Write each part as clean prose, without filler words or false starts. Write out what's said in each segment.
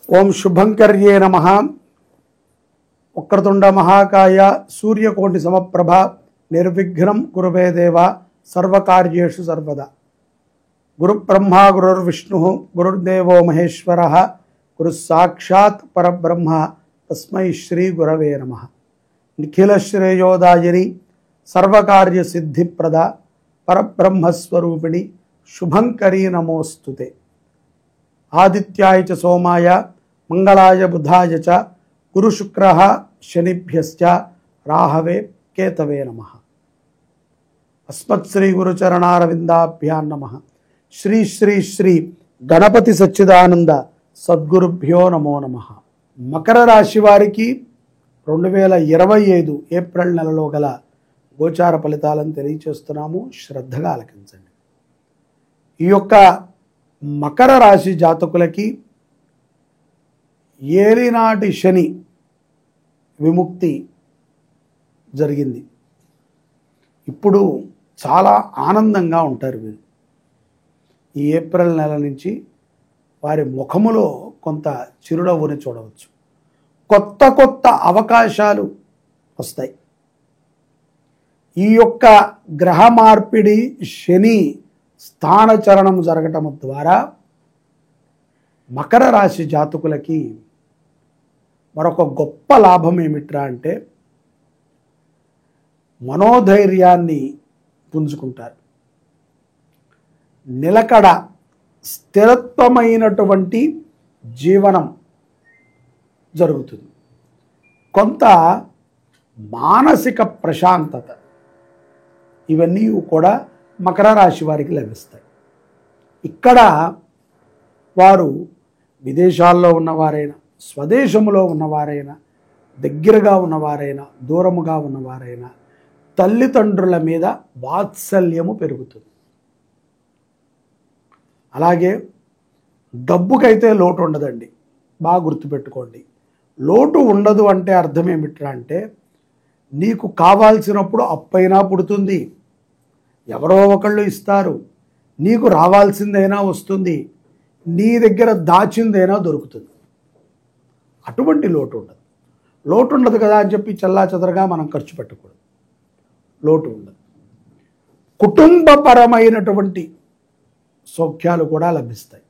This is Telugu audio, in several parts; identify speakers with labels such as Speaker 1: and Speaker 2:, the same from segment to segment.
Speaker 1: ఓం శుభంకర్యే నమః. వక్రతుండ మహాకాయ సూర్యకోటి సమప్రభ నిర్విఘ్నం కురుమే దేవ సర్వకార్యేషు సర్వదా. గురుబ్రహ్మ గురుర్విష్ణు గురుర్దేవో మహేశ్వర గురు సాక్షాత్ పరబ్రహ్మ తస్మై శ్రీ గురవే నమః. నిఖిల శ్రేయోదాయిని సర్వకార్య సిద్ధిప్రద పరబ్రహ్మస్వరూపిణి శుభంకరీ నమోస్తుతే. ఆదిత్యాయ చ సోమాయ మంగళాయ బుధాయ చ గురు శుక్ర శనిభ్యశ్చ రాహవే కేతవే నమః. అస్మత్ శ్రీ గురుచరణారవిందాభ్యాం నమః. శ్రీ శ్రీ శ్రీ గణపతి సచ్చిదానంద సద్గురుభ్యో నమో నమః. మకర రాశి వారికి 2025 ఏప్రిల్ నెలలో గల గోచార ఫలితాలను తెలియచేస్తున్నాము. శ్రద్ధగా ఆలకించండి. ఈ యొక్క మకర రాశి జాతకులకి ఏలినాటి శని విముక్తి జరిగింది. ఇప్పుడు చాలా ఆనందంగా ఉంటారు వీరు. ఈ ఏప్రిల్ నెల నుంచి వారి ముఖములో కొంత చిరునవ్వుని చూడవచ్చు. కొత్త కొత్త అవకాశాలు వస్తాయి. ఈ యొక్క గ్రహ మార్పిడి శని స్థానచరణం జరగటం ద్వారా మకర రాశి జాతకులకి మరొక గొప్ప లాభం ఏమిట్రా అంటే మనోధైర్యాన్ని పుంజుకుంటారు. నిలకడ స్థిరత్వమైనటువంటి జీవనం జరుగుతుంది. కొంత మానసిక ప్రశాంతత ఇవన్నీ కూడా మకర రాశి వారికి లభిస్తాయి. ఇక్కడ వారు విదేశాల్లో ఉన్నవారైనా స్వదేశంలో ఉన్నవారైనా దగ్గరగా ఉన్నవారైనా దూరముగా ఉన్నవారైనా తల్లిదండ్రుల మీద వాత్సల్యము పెరుగుతుంది. అలాగే డబ్బుకైతే లోటు ఉండదండి. బాగా గుర్తుపెట్టుకోండి. లోటు ఉండదు అంటే అర్థం ఏమిట్రా అంటే నీకు కావాల్సినప్పుడు అప్పైనా పుడుతుంది, ఎవరో ఒకళ్ళు ఇస్తారు, నీకు రావాల్సిందైనా వస్తుంది, నీ దగ్గర దాచిందైనా దొరుకుతుంది. అటువంటి లోటు ఉండదు. లోటు ఉండదు కదా అని చెప్పి చల్లా చెదరగా మనం ఖర్చు పెట్టకూడదు. లోటు ఉండదు. కుటుంబపరమైనటువంటి సౌఖ్యాలు కూడా లభిస్తాయి.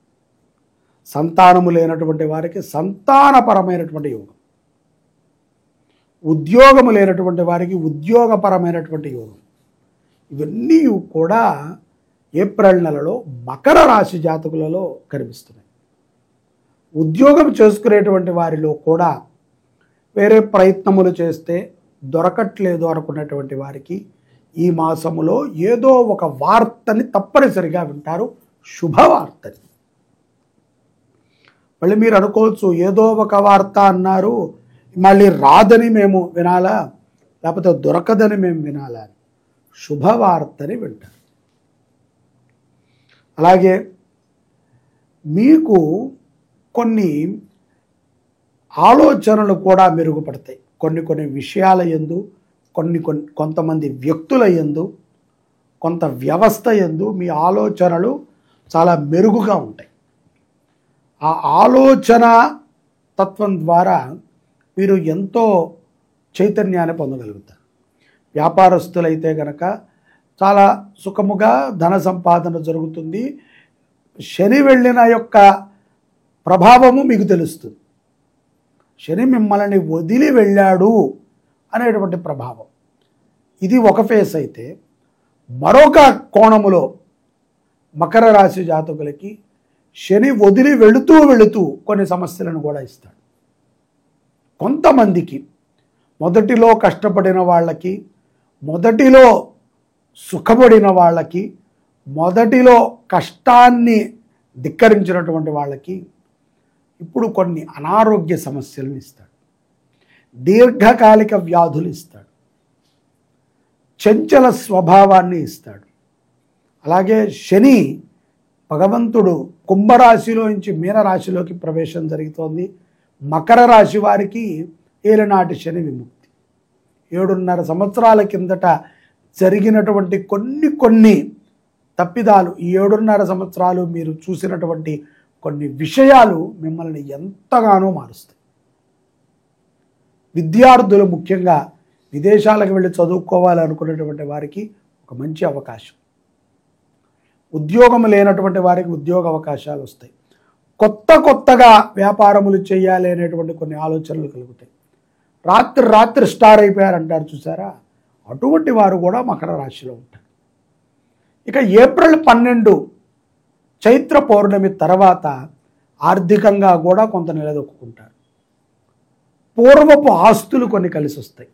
Speaker 1: సంతానము లేనటువంటి వారికి సంతానపరమైనటువంటి యోగం, ఉద్యోగము లేనటువంటి వారికి ఉద్యోగపరమైనటువంటి యోగం, ఇవన్నీ కూడా ఏప్రిల్ నెలలో మకర రాశి జాతకులలో కనిపిస్తున్నాయి. ఉద్యోగం చేసుకునేటువంటి వారిలో కూడా వేరే ప్రయత్నములు చేస్తే దొరకట్లేదు అనుకున్నటువంటి వారికి ఈ మాసములో ఏదో ఒక వార్తని తప్పనిసరిగా వింటారు. శుభవార్తని. మళ్ళీ మీరు అనుకోవచ్చు ఏదో ఒక వార్త అన్నారు, మళ్ళీ రాదని మేము వినాలా, లేకపోతే దొరకదని మేము వినాలా. శుభవార్తని వింటారు. అలాగే మీకు కొన్ని ఆలోచనలు కూడా మెరుగుపడతాయి. కొన్ని విషయాల యందు కొంతమంది వ్యక్తుల యందు కొంత వ్యవస్థ యందు మీ ఆలోచనలు చాలా మెరుగుగా ఉంటాయి. ఆ ఆలోచన తత్వం ద్వారా మీరు ఎంతో చైతన్యాన్ని పొందగలుగుతారు. వ్యాపారస్తులైతే కనుక చాలా సుఖముగా ధన సంపాదన జరుగుతుంది. శని వెళ్ళిన యొక్క ప్రభావము మీకు తెలుస్తుంది. శని మిమ్మల్ని వదిలి వెళ్ళాడు అనేటువంటి ప్రభావం. ఇది ఒక ఫేస్ అయితే, మరొక కోణములో మకర రాశి జాతకులకి శని వదిలి వెళుతూ కొన్ని సమస్యలను కూడా ఇస్తాడు. కొంతమందికి మొదటిలో కష్టపడిన వాళ్ళకి, మొదటిలో సుఖపడిన వాళ్ళకి, మొదటిలో కష్టాన్ని ధిక్కరించినటువంటి వాళ్ళకి ఇప్పుడు కొన్ని అనారోగ్య సమస్యలను ఇస్తాడు. దీర్ఘకాలిక వ్యాధులు ఇస్తాడు. చంచల స్వభావాన్ని ఇస్తాడు. అలాగే శని భగవంతుడు కుంభరాశిలో నుంచి మీనరాశిలోకి ప్రవేశం జరుగుతోంది. మకర రాశి వారికి ఏలినాటి శని విముక్తి. 7.5 సంవత్సరాల కిందట జరిగినటువంటి కొన్ని తప్పిదాలు, ఈ 7.5 సంవత్సరాలు మీరు చూసినటువంటి కొన్ని విషయాలు మిమ్మల్ని ఎంతగానో మారుస్తాయి. విద్యార్థులు ముఖ్యంగా విదేశాలకు వెళ్ళి చదువుకోవాలనుకునేటువంటి వారికి ఒక మంచి అవకాశం. ఉద్యోగం లేనటువంటి వారికి ఉద్యోగ అవకాశాలు వస్తాయి. కొత్తగా వ్యాపారములు చేయాలి అనేటువంటి కొన్ని ఆలోచనలు కలుగుతాయి. రాత్రి స్టార్ అయిపోయారంటారు చూసారా, అటువంటి వారు కూడా మకర రాశిలో ఉంటారు. ఇక ఏప్రిల్ 12 చైత్ర పౌర్ణమి తర్వాత ఆర్థికంగా కూడా కొంత నిలదొక్కుంటారు. పూర్వపు ఆస్తులు కొన్ని కలిసి వస్తాయి.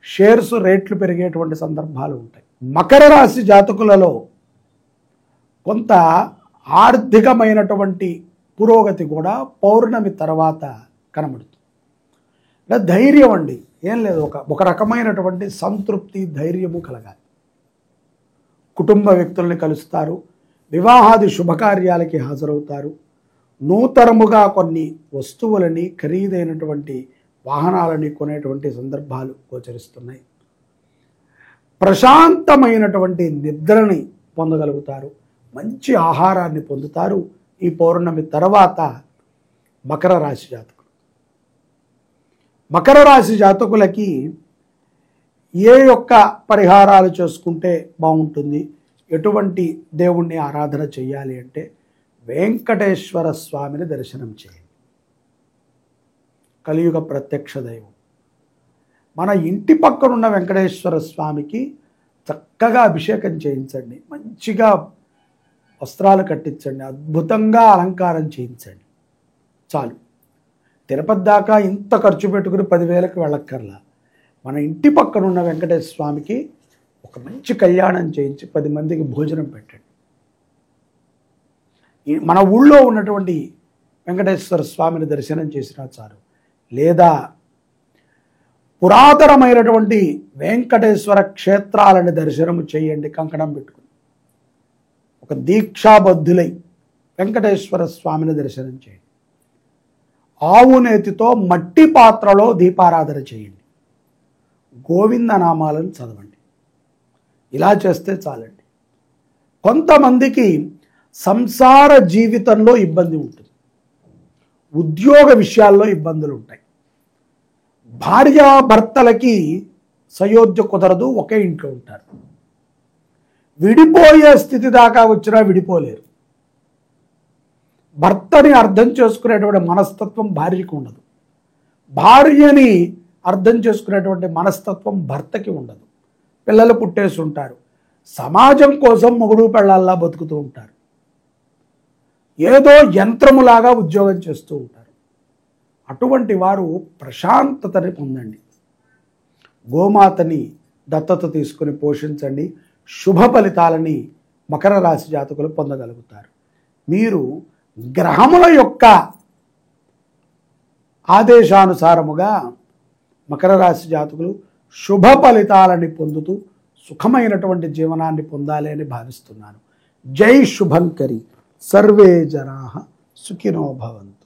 Speaker 1: షేర్స్ రేట్లు పెరిగేటువంటి సందర్భాలు ఉంటాయి. మకర రాశి జాతకులలో కొంత ఆర్థికమైనటువంటి పురోగతి కూడా పౌర్ణమి తర్వాత కనబడుతుంది. ధైర్యం అండి, ఏం లేదు, ఒక రకమైనటువంటి సంతృప్తి, ధైర్యము కలగాలి. కుటుంబ వ్యక్తుల్ని కలుస్తారు, వివాహాది శుభకార్యాలకి హాజరవుతారు, నూతనముగా కొన్ని వస్తువులని, ఖరీదైనటువంటి వాహనాలని కొనేటువంటి సందర్భాలు గోచరిస్తున్నాయి. ప్రశాంతమైనటువంటి నిద్రని పొందగలుగుతారు, మంచి ఆహారాన్ని పొందుతారు. ఈ పౌర్ణమి తర్వాత మకర రాశి జాతకులు. మకర రాశి జాతకులకి ఏ యొక్క పరిహారాలు చేసుకుంటే బాగుంటుంది, ఎటువంటి దేవుణ్ణి ఆరాధన చేయాలి అంటే వెంకటేశ్వర స్వామిని దర్శనం చేయండి. కలియుగ ప్రత్యక్ష దైవం. మన ఇంటి పక్కనున్న వెంకటేశ్వర స్వామికి చక్కగా అభిషేకం చేయించండి, మంచిగా వస్త్రాలు కట్టించండి, అద్భుతంగా అలంకారం చేయించండి, చాలు. తిరుపతి దాకా ఇంత ఖర్చు పెట్టుకుని 10,000కి వెళ్ళక్కర్లా. మన ఇంటి పక్కనున్న వెంకటేశ్వర స్వామికి ఒక మంచి కళ్యాణం చేయించి 10 మందికి భోజనం పెట్టండి. మన ఊళ్ళో ఉన్నటువంటి వెంకటేశ్వర స్వామిని దర్శనం చేసినా చాలు. లేదా పురాతనమైనటువంటి వెంకటేశ్వర క్షేత్రాలని దర్శనం చేయండి. కంకణం పెట్టుకుని ఒక దీక్షాబద్ధులై వెంకటేశ్వర స్వామిని దర్శనం చేయండి. ఆవు నేతితో మట్టి పాత్రలో దీపారాధన చేయండి. గోవింద నామాలను చదవండి. ఇలా చేస్తే చాలండి. కొంతమందికి సంసార జీవితంలో ఇబ్బంది ఉంటుంది, ఉద్యోగ విషయాల్లో ఇబ్బందులు ఉంటాయి. భార్యాభర్తలకి సయోధ్య కుదరదు, ఒకే ఇంట్లో ఉంటారు. విడిపోయే స్థితి దాకా వచ్చినా విడిపోలేరు. భర్తని అర్థం చేసుకునేటువంటి మనస్తత్వం భార్యకి ఉండదు, భార్యని అర్థం చేసుకునేటువంటి మనస్తత్వం భర్తకి ఉండదు. పిల్లలు పుట్టేసి ఉంటారు, సమాజం కోసం మొగుడు పెళ్ళాల్లా బతుకుతూ ఉంటారు, ఏదో యంత్రములాగా ఉద్యోగం చేస్తూ ఉంటారు. అటువంటి వారు ప్రశాంతతని పొందండి. గోమాతని దత్తత తీసుకుని పోషించండి. శుభ ఫలితాలని మకర రాశి జాతకులు పొందగలుగుతారు. మీరు గ్రహముల యొక్క ఆదేశానుసారముగా మకర రాశి జాతకులు శుభ ఫలితాలని పొందుతూ సుఖమైనటువంటి జీవనాన్ని పొందాలి అని భావిస్తున్నాను. జై శుభంకరి. సర్వే జనాః సుఖినో భవంతు.